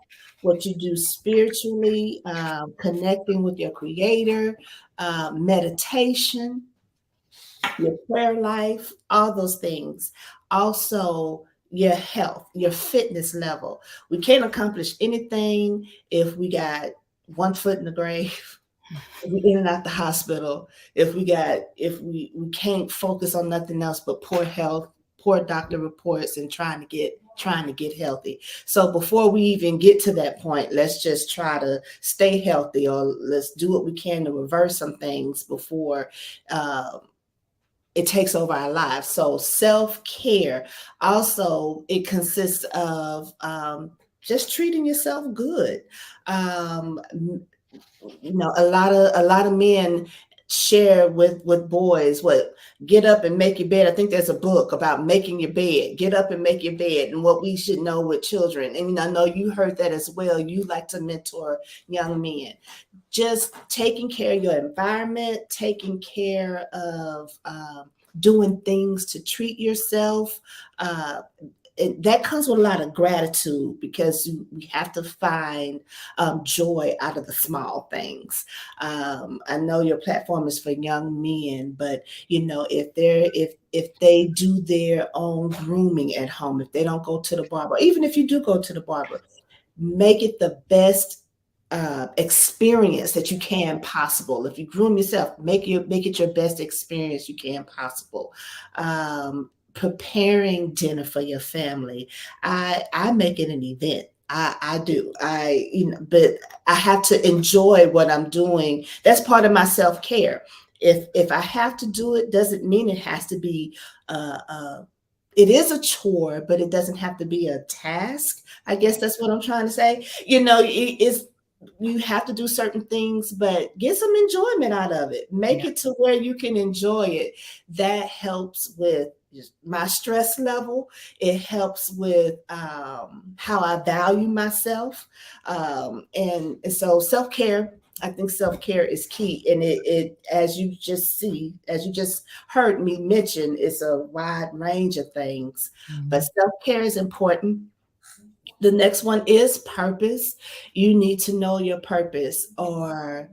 Speaker 2: what you do spiritually, connecting with your creator, meditation, your prayer life, all those things. Also, your health, your fitness level. We can't accomplish anything if we got one foot in the grave, if we in and out the hospital, if we can't focus on nothing else but poor health, poor doctor reports, and trying to get healthy. So before we even get to that point, let's just try to stay healthy, or let's do what we can to reverse some things before um, it takes over our lives. So self-care also, it consists of just treating yourself good. Um, a lot of men share with boys what get up and make your bed. I think there's a book about making your bed. Get up and make your bed, and what we should know with children. And I know you heard that as well. You like to mentor young men, just taking care of your environment, taking care of doing things to treat yourself. Uh, that comes with a lot of gratitude, because we have to find joy out of the small things. I know your platform is for young men, but if they do their own grooming at home, if they don't go to the barber, even if you do go to the barber, make it the best experience that you can possible. If you groom yourself, make it your best experience you can possible. Preparing dinner for your family, I make it an event. I do. But I have to enjoy what I'm doing. That's part of my self-care. If I have to do it, doesn't mean it has to be it is a chore, but it doesn't have to be a task. I guess that's what I'm trying to say. It's you have to do certain things, but get some enjoyment out of it. Make
Speaker 1: Yeah.
Speaker 2: it to where you can enjoy it. That helps with my stress level. It helps with how I value myself. And so self care, I think self care is key. And as you just heard me mention, it's a wide range of things. But
Speaker 1: Mhm.
Speaker 2: self care is important. The next one is purpose. You need to know your purpose or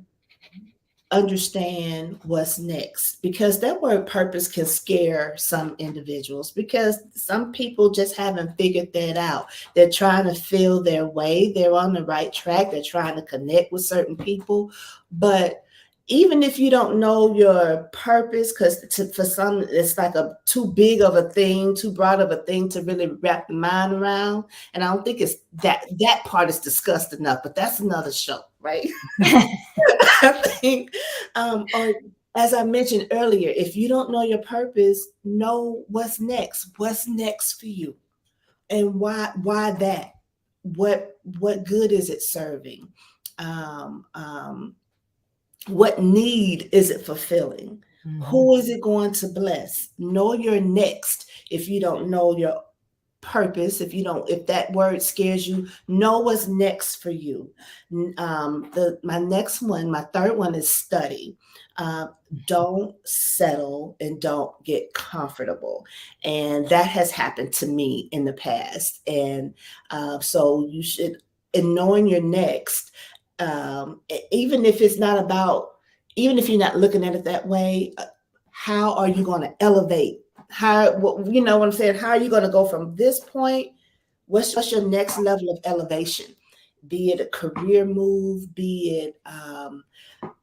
Speaker 2: understand what's next, because that word purpose can scare some individuals, because some people just haven't figured that out. They're trying to feel their way, they're on the right track, they're trying to connect with certain people. But even if you don't know your purpose, because for some it's like a too big of a thing, too broad of a thing to really wrap the mind around. And I don't think it's that part is discussed enough, but that's another show, right? I think, or as I mentioned earlier, if you don't know your purpose, know what's next. What's next for you, and why? Why that? What good is it serving? Um, um, what need is it fulfilling?
Speaker 1: Mhm.
Speaker 2: Who is it going to bless? Know your next. If you don't know your purpose, if that word scares you, know what's next for you. My next one, my third one is study. uh, don't settle and don't get comfortable, and that has happened to me in the past. And so you should, in knowing your next, even if it's not about, even if you're not looking at it that way, how are you going to elevate? You know what I'm saying? How are you going to go from this point? What's your next level of elevation? Be it a career move, be it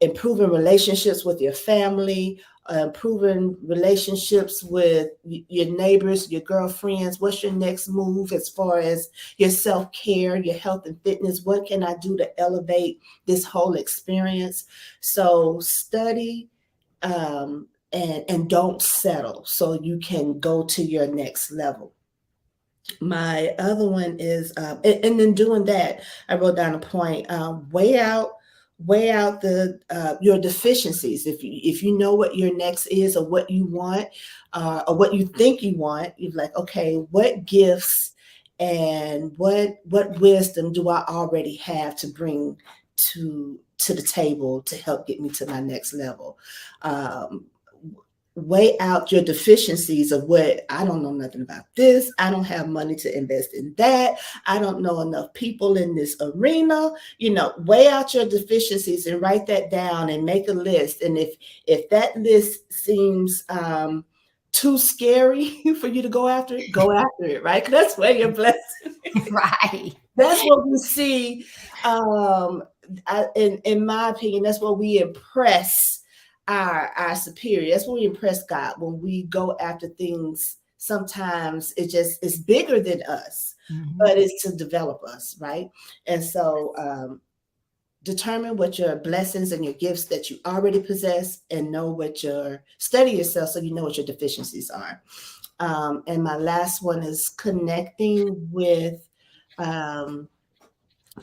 Speaker 2: improving relationships with your family, improving relationships with your neighbors, your girlfriends. What's your next move as far as your self care, your health and fitness? What can I do to elevate this whole experience? So study, and don't settle, so you can go to your next level. My other one is, and then doing that, I wrote down a point. Weigh out the your deficiencies. If you know what your next is, or what you want, or what you think you want, you're like, okay, what gifts and what wisdom do I already have to bring to the table to help get me to my next level? Um, Weigh out your deficiencies of what, I don't know nothing about this. I don't have money to invest in that. I don't know enough people in this arena. Weigh out your deficiencies and write that down and make a list. And if that list seems too scary for you to go after it, right? 'Cause that's where your blessing.
Speaker 1: Right.
Speaker 2: That's what we see. In my opinion, that's what we impress our superior. That's what we impress God when we go after things. Sometimes it's bigger than us,
Speaker 1: Mhm.
Speaker 2: but it's to develop us, right? And so determine what your blessings and your gifts that you already possess, and know what your study yourself so you know what your deficiencies are. And my last one is connecting with um,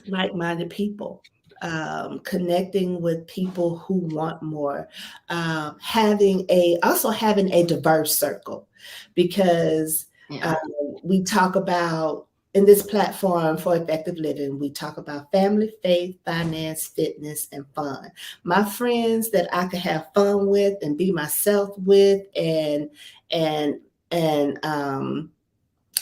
Speaker 2: like-minded people, connecting with people who want more, having a diverse circle, because
Speaker 1: Yeah.
Speaker 2: um, we talk about, in this platform for effective living, we talk about family, faith, finance, fitness, and fun. My friends that I can have fun with and be myself with, and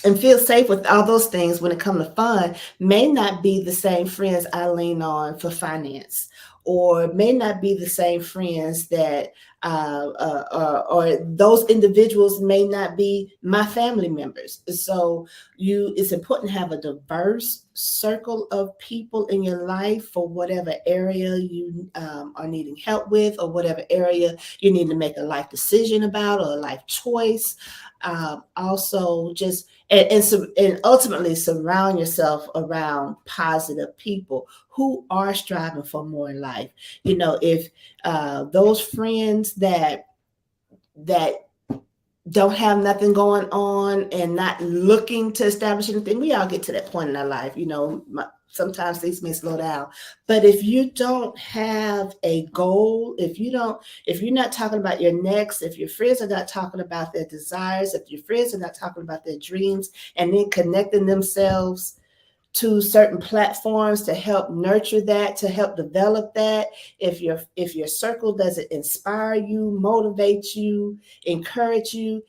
Speaker 2: and feel safe with all those things when it comes to fun, may not be the same friends I lean on for finance, or may not be the same friends that or those individuals may not be my family members. So it's important to have a diverse circle of people in your life for whatever area you are needing help with, or whatever area you need to make a life decision about, or a life choice. Also, just and ultimately surround yourself around positive people who are striving for more in life. If those friends that don't have nothing going on and not looking to establish anything, we all get to that point in our life. sometimes things may slow down. But if you don't have a goal, if you're not talking about your next, if your friends are not talking about their desires, if your friends are not talking about their dreams, and then connecting themselves to certain platforms to help nurture that, to help develop that, if your circle doesn't inspire you, motivate you, encourage you,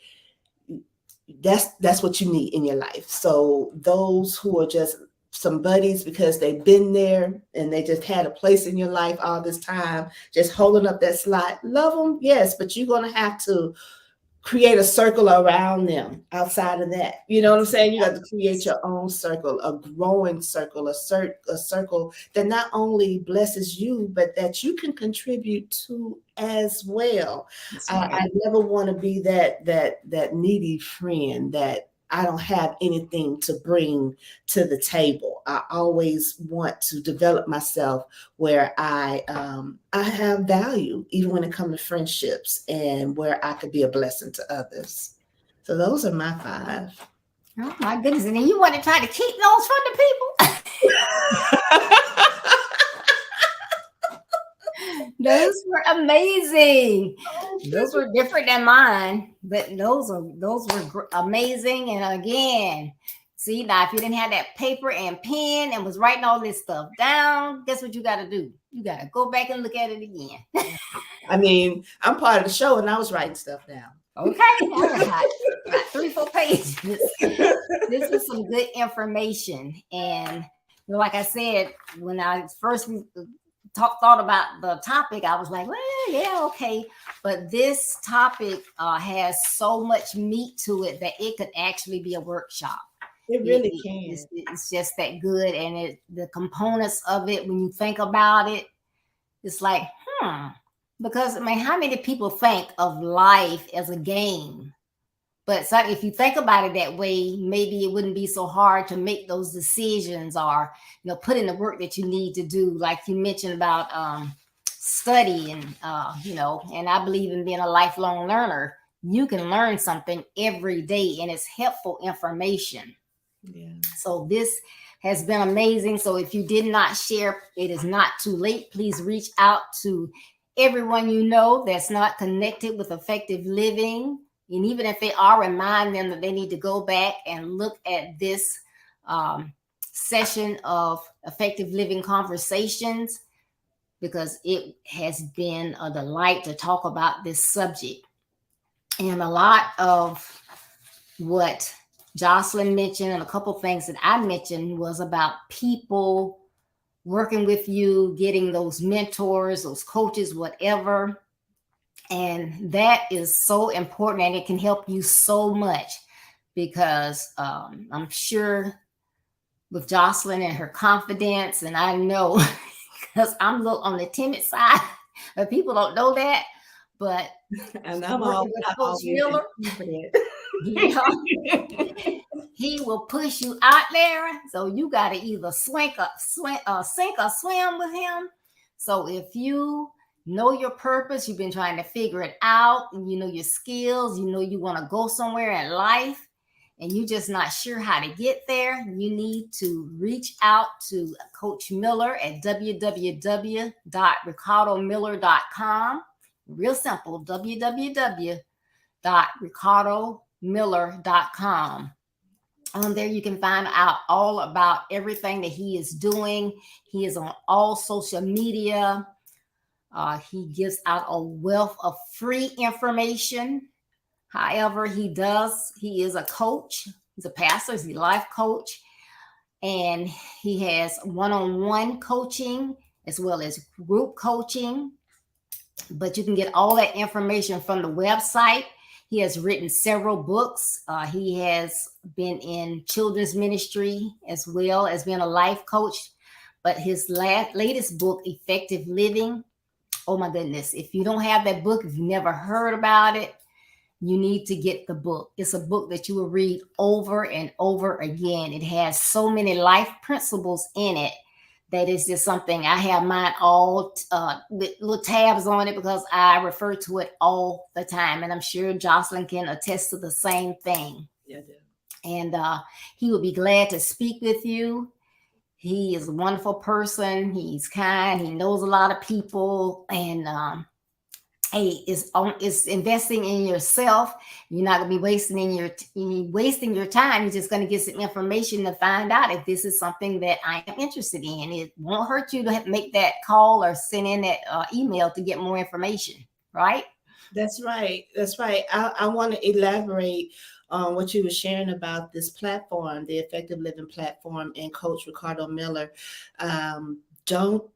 Speaker 2: that's what you need in your life. So those who are just some buddies because they've been there and they just had a place in your life all this time, just holding up that slot, love them, yes, but you're going to have to create a circle around them outside of that. You know what I'm saying? You got to create your own circle, a growing circle, a circle that not only blesses you, but that you can contribute to as well.
Speaker 1: Right.
Speaker 2: I never want to be that needy friend that I don't have anything to bring to the table. I always want to develop myself where I have value, even when it comes to friendships, and where I could be a blessing to others. So those are my 5.
Speaker 1: Oh my goodness! And then you want to try to keep those from the people? Those were amazing. Those were different than mine, but those were amazing. And again, see, now if you didn't have that paper and pen and was writing all this stuff down, guess what you got to do? You got to go back and look at it again.
Speaker 2: I mean, I'm part of the show, and I was writing stuff down.
Speaker 1: Okay, all right. About 3-4 pages. This is some good information, and like I said, when I first thought about the topic, I was like, well, yeah, okay. But this topic has so much meat to it that it could actually be a workshop.
Speaker 2: It really can.
Speaker 1: It's just that good. And the components of it, when you think about it, it's like, because I mean, how many people think of life as a game? But so if you think about it that way, maybe it wouldn't be so hard to make those decisions or, put in the work that you need to do. Like you mentioned about study and, and I believe in being a lifelong learner. You can learn something every day and it's helpful information.
Speaker 2: Yeah.
Speaker 1: So this has been amazing. So if you did not share, it is not too late. Please reach out to everyone you know that's not connected with effective living. And even if they are, remind them that they need to go back and look at this session of effective living conversations, because it has been a delight to talk about this subject. And a lot of what Jocelyn mentioned and a couple of things that I mentioned was about people working with you, getting those mentors, those coaches, whatever. And that is so important, and it can help you so much, because I'm sure with Jocelyn and her confidence, and I know because I'm a little on the timid side, but people don't know that. But
Speaker 2: and I'm all
Speaker 1: Coach Miller, he will push you out there. So you got to either sink or swim with him. So if you know your purpose, you've been trying to figure it out, and you know your skills, you want to go somewhere in life, and you're just not sure how to get there, you need to reach out to Coach Miller at www.ricardomiller.com. Real simple, www.ricardomiller.com. On there, you can find out all about everything that he is doing. He is on all social media. He gives out a wealth of free information. However, he is a coach. He's a pastor. He's a life coach. And he has one-on-one coaching as well as group coaching. But you can get all that information from the website. He has written several books. He has been in children's ministry as well as being a life coach. But his latest book, Effective Living, oh my goodness, if you don't have that book, if you never heard about it, you need to get the book. It's a book that you will read over and over again. It has so many life principles in it that is just something. I have mine all with little tabs on it because I refer to it all the time. And I'm sure Jocelyn can attest to the same thing.
Speaker 2: Yeah, I do.
Speaker 1: And he will be glad to speak with you. He is a wonderful person. He's kind. He knows a lot of people, and hey, it's investing in yourself. You're not gonna be wasting your time. You're just gonna get some information to find out if this is something that I am interested in. It won't hurt you to make that call or send in that email to get more information, right?
Speaker 2: That's right. That's right. I want to elaborate on what you were sharing about this platform, the Effective Living platform, and Coach Ricardo Miller. Um, don't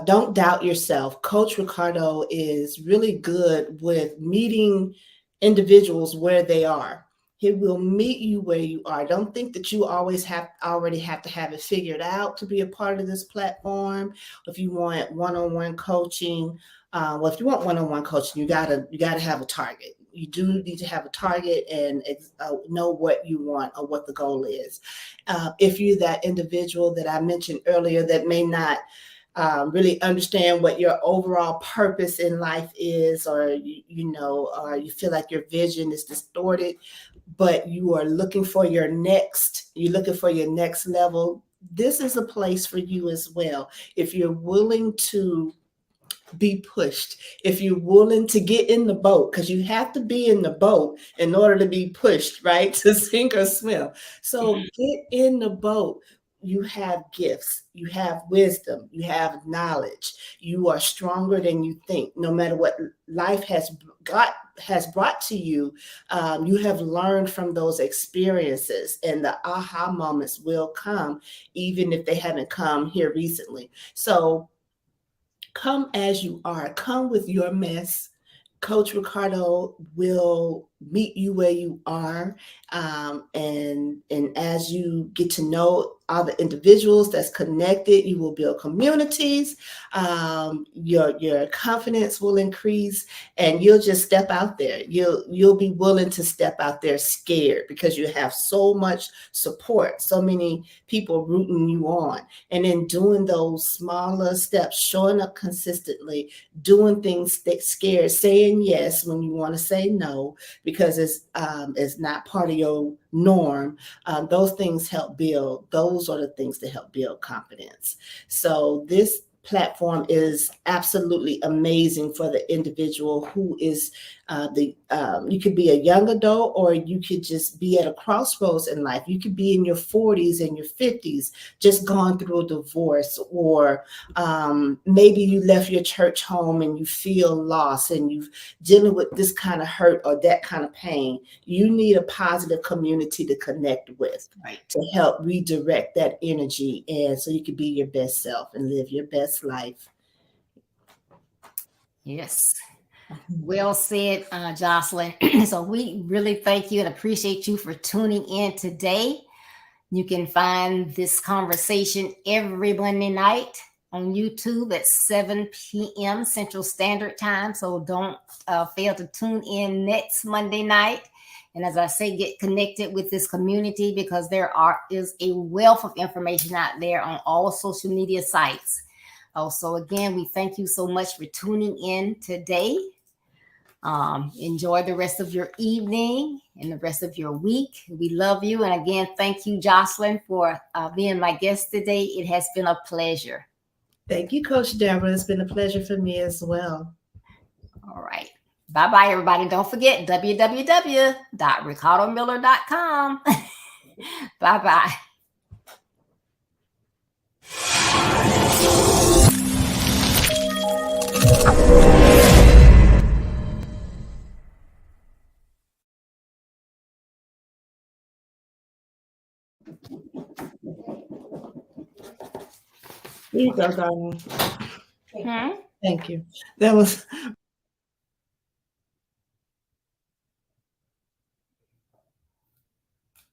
Speaker 2: don't doubt yourself. Coach Ricardo is really good with meeting individuals where they are. He will meet you where you are. Don't think that you already have to have it figured out to be a part of this platform. If you want one-on-one coaching, well, if you want one-on-one coaching, you gotta have a target. You do need to have a target and know what you want or what the goal is. If you're that individual that I mentioned earlier that may not really understand what your overall purpose in life is, or or you feel like your vision is distorted, but you're looking for your next level. This is a place for you as well. If you're willing to be pushed, if you're willing to get in the boat, because you have to be in the boat in order to be pushed, right? To sink or swim. So get in the boat. You have gifts, you have wisdom, you have knowledge, you are stronger than you think. No matter what life has brought to you, you have learned from those experiences, and the aha moments will come, even if they haven't come here recently. So come as you are, come with your mess. Coach Ricardo will meet you where you are, and as you get to know other individuals that's connected, you will build communities. Your confidence will increase, and you'll just step out there. You'll be willing to step out there scared because you have so much support, so many people rooting you on, and in doing those smaller steps, showing up consistently, doing things that scared, saying yes when you want to say no because it's not part of your norm. Those things help build. Those are the things that help build confidence. So this platform is absolutely amazing for the individual who is the you could be a young adult, or you could just be at a crossroads in life. You could be in your 40s and your 50s, just gone through a divorce, or maybe you left your church home and you feel lost and you're dealing with this kind of hurt or that kind of pain. You need a positive community to connect with,
Speaker 1: Right.
Speaker 2: to help redirect that energy, and so you can be your best self and live your best life.
Speaker 1: Yes. Well said, Jocelyn. So we really thank you and appreciate you for tuning in today. You can find this conversation every Monday night on YouTube at 7 p.m. Central Standard Time. So don't fail to tune in next Monday night. And as I say, get connected with this community because is a wealth of information out there on all social media sites. Also, again, we thank you so much for tuning in today. Enjoy the rest of your evening and the rest of your week. We love you. And again, thank you, Jocelyn, for being my guest today. It has been a pleasure.
Speaker 2: Thank you, Coach Deborah. It's been a pleasure for me as well.
Speaker 1: All right. Bye-bye, everybody. Don't forget www.ricardomiller.com. Bye-bye.
Speaker 2: Here you go, darling.
Speaker 1: Hmm?
Speaker 2: Thank you. That was